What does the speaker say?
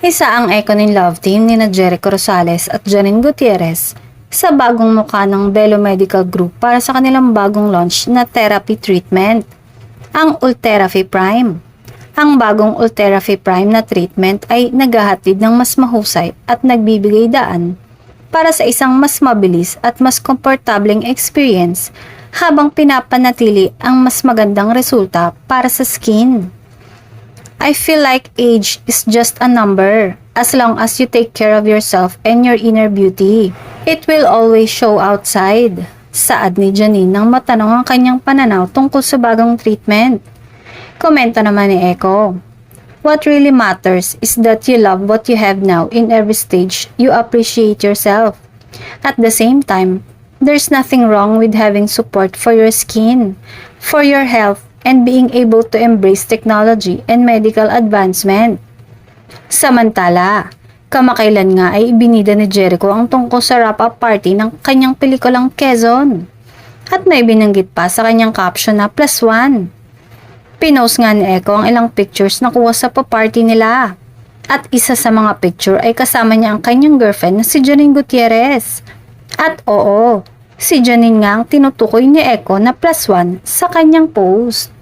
Isa ang Econ Love Team ni na Jericho Rosales at Janine Gutierrez sa bagong mukha ng Belo Medical Group para sa kanilang bagong launch na therapy treatment, ang Ultherapy Prime. Ang bagong Ultherapy Prime na treatment ay naghahatid ng mas mahusay at nagbibigay daan para sa isang mas mabilis at mas komportableng experience habang pinapanatili ang mas magandang resulta para sa skin. I feel like age is just a number as long as you take care of yourself and your inner beauty. It will always show outside. Saad ni Janine nang matanong ang kanyang pananaw tungkol sa bagong treatment. Komento naman ni Echo. What really matters is that you love what you have now. In every stage, you appreciate yourself. At the same time, there's nothing wrong with having support for your skin, for your health, and being able to embrace technology and medical advancement. Samantala, kamakailan nga ay ibinida ni Jericho ang tungkol sa wrap-up party ng kanyang pelikulang Quezon. At may binanggit pa sa kanyang caption na +1. Pinost nga ni Echo ang ilang pictures na kuha sa pa-party nila. At isa sa mga picture ay kasama niya ang kanyang girlfriend na si Janine Gutierrez. At oo, si Janine nga ang tinutukoy ni Echo na +1 sa kanyang post.